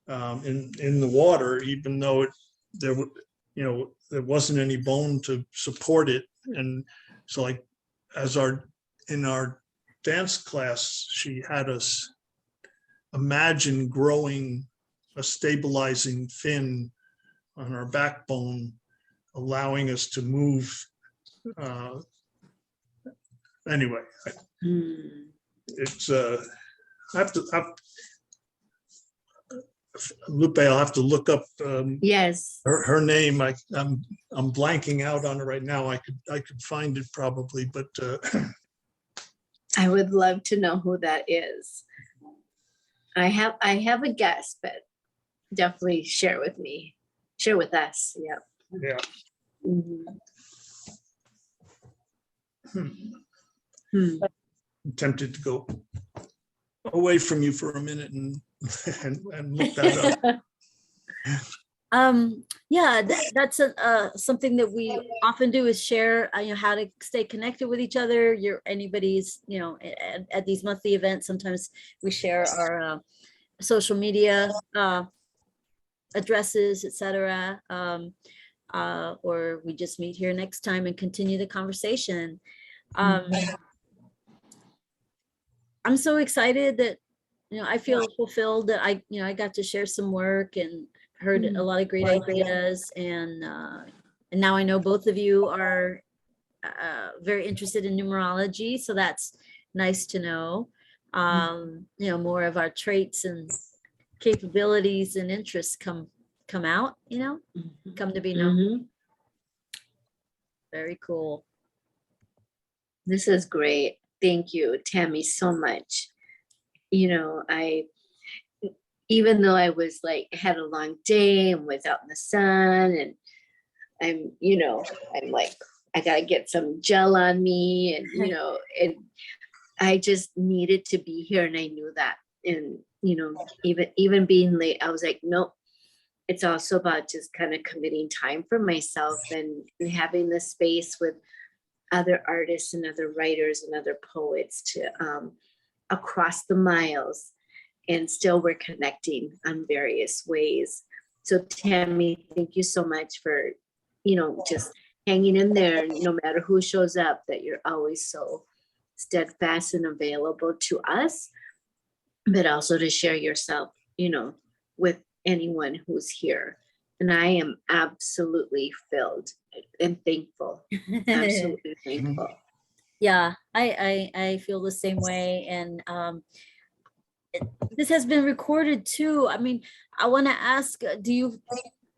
in the water, even though there wasn't any bone to support it. And so like in our dance class, she had us imagine growing a stabilizing fin on our backbone, allowing us to move. Anyway, it's Lupe, I'll have to look up Yes. her name. I'm blanking out on it right now. I could find it probably, but I would love to know who that is. I have a guess, but definitely share with me. Share with us. Yeah. yeah. I'm tempted to go away from you for a minute and look that up. Yeah, that's something that we often do is share, how to stay connected with each other. Anybody's, at these monthly events, sometimes we share our social media addresses, etc. Or we just meet here next time and continue the conversation. I'm so excited that, I feel fulfilled that I got to share some work and heard a lot of great ideas. And now I know both of you are very interested in numerology. So that's nice to know. More of our traits and capabilities and interests come out, come to be known. Very cool. This is great. Thank you, Tammy, so much. Even though I was had a long day and was out in the sun, and I'm like, I gotta get some gel on me, and and I just needed to be here, and I knew that. And even being late, I was like, nope. It's also about just kind of committing time for myself and having the space with other artists and other writers and other poets to across the miles, and still we're connecting on various ways. So Tammy, thank you so much for, just hanging in there, no matter who shows up, that you're always so steadfast and available to us, but also to share yourself, with anyone who's here. And I am absolutely filled and thankful. Absolutely thankful. Yeah, I feel the same way. And this has been recorded too. I mean, I want to ask, do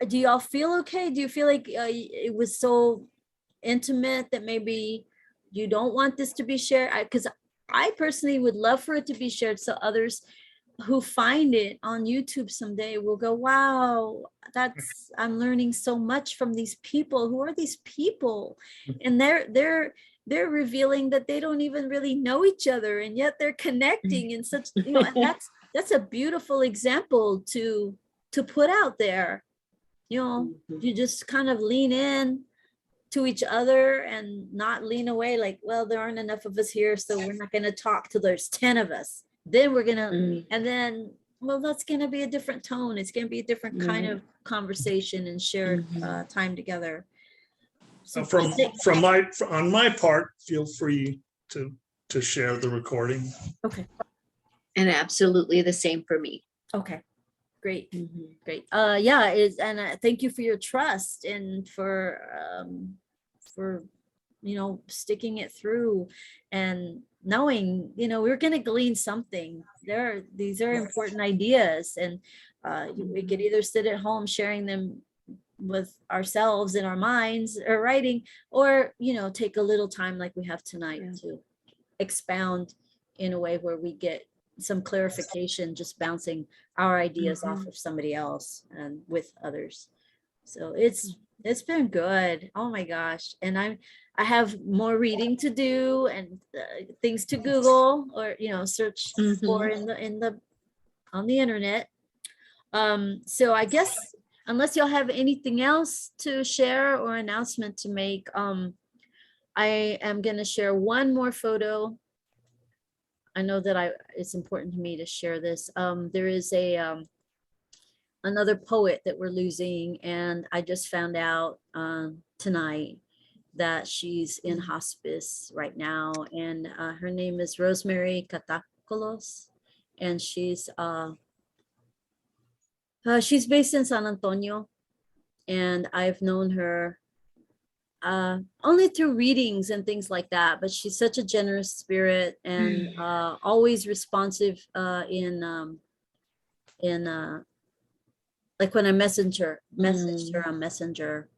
y'all feel okay? Do you feel like it was so intimate that maybe you don't want this to be shared? Because I personally would love for it to be shared, so others who find it on YouTube someday will go, wow, I'm learning so much from these people. Who are these people? And they're revealing that they don't even really know each other, and yet they're connecting in such, and that's a beautiful example to put out there. You just kind of lean in to each other and not lean away like, well, there aren't enough of us here, so we're not going to talk till there's 10 of us. Then we're going to, and then, well, that's going to be a different tone. It's going to be a different kind of conversation and shared time together. So on my part, feel free to share the recording. Okay. And absolutely the same for me. Okay. Great. Great. Yeah, and thank you for your trust and for sticking it through and knowing, we're going to glean something. These are important ideas, and we could either sit at home sharing them with ourselves in our minds or writing, or take a little time like we have tonight to expound in a way where we get some clarification, just bouncing our ideas off of somebody else and with others. So it's been good. Oh my gosh. And I have more reading to do and things to Google or search for on the internet. So I guess unless y'all have anything else to share or announcement to make, I am going to share one more photo. I know that it's important to me to share this. There is another poet that we're losing, and I just found out tonight that she's in hospice right now, and her name is Rosemary Catacolos, and she's based in San Antonio, and I've known her only through readings and things like that, but she's such a generous spirit and always responsive in like when I messaged her on Messenger,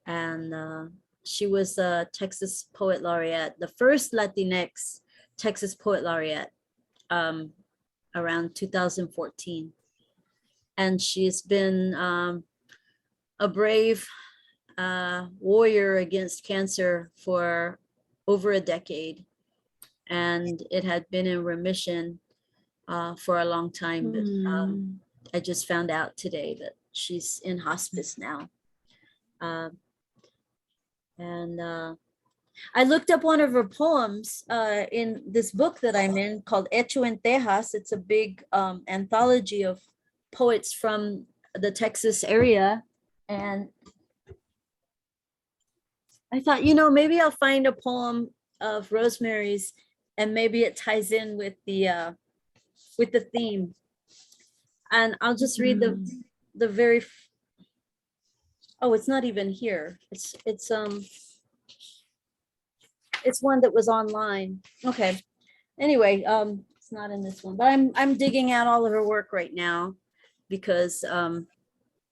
and she was a Texas Poet Laureate, the first Latinx Texas Poet Laureate around 2014, and she's been a brave warrior against cancer for over a decade, and it had been in remission for a long time, but I just found out today that she's in hospice now. And I looked up one of her poems in this book that I'm in called Hecho en Tejas. It's a big anthology of poets from the Texas area, and I thought, maybe I'll find a poem of Rosemary's, and maybe it ties in with the theme. And I'll just read the very. Oh, it's not even here. It's one that was online. Okay. Anyway, it's not in this one, but I'm digging out all of her work right now because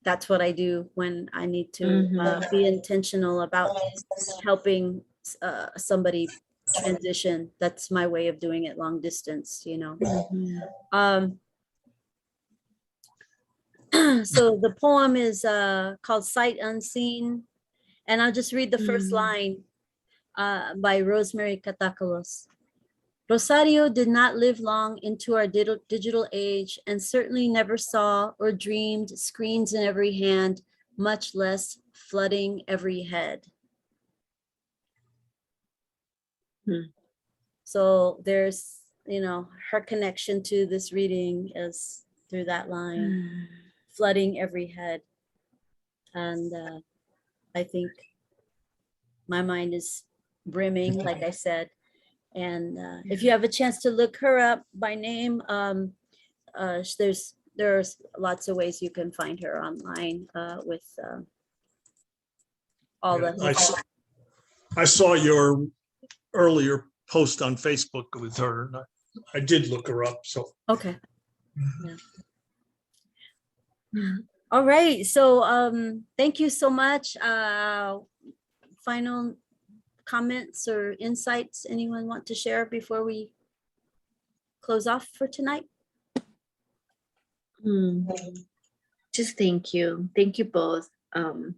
that's what I do when I need to be intentional about helping somebody transition. That's my way of doing it long distance, So the poem is called Sight Unseen, and I'll just read the first line by Rosemary Catacolos. Rosario did not live long into our digital age, and certainly never saw or dreamed screens in every hand, much less flooding every head. So there's, her connection to this reading is through that line, flooding every head. And I think my mind is brimming, like I said. And if you have a chance to look her up by name, there's lots of ways you can find her online with all the. I saw your earlier post on Facebook with her. And I did look her up. So okay. Yeah. All right. So thank you so much. Final comments or insights anyone want to share before we close off for tonight? Just thank you both, and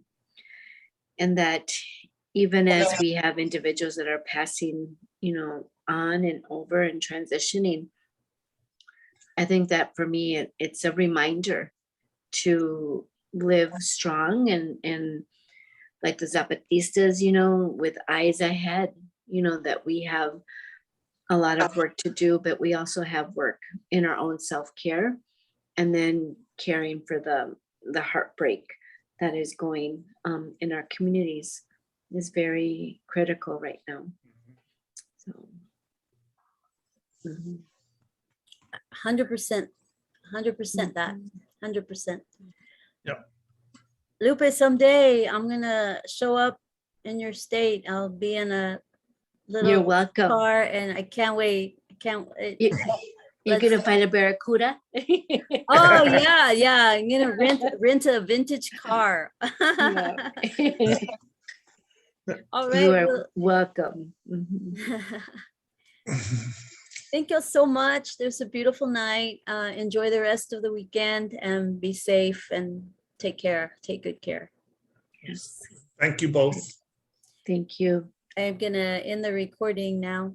that even as we have individuals that are passing on and over and transitioning, I think that for me it's a reminder to live strong and like the Zapatistas, with eyes ahead, that we have a lot of work to do, but we also have work in our own self-care, and then caring for the heartbreak that is going in our communities is very critical right now. So 100%, 100% that, 100%. Yeah. Lupe, someday I'm gonna show up in your state. I'll be in a You're little welcome. car, and I can't wait. I can't. You're Let's- gonna find a barracuda. Oh yeah. I'm gonna rent a vintage car. All right. You are well, welcome. Mhm. Thank you so much. There's a beautiful night. Enjoy the rest of the weekend and be safe and take care. Take good care. Yes. Thank you both. Thank you. I'm gonna end the recording now.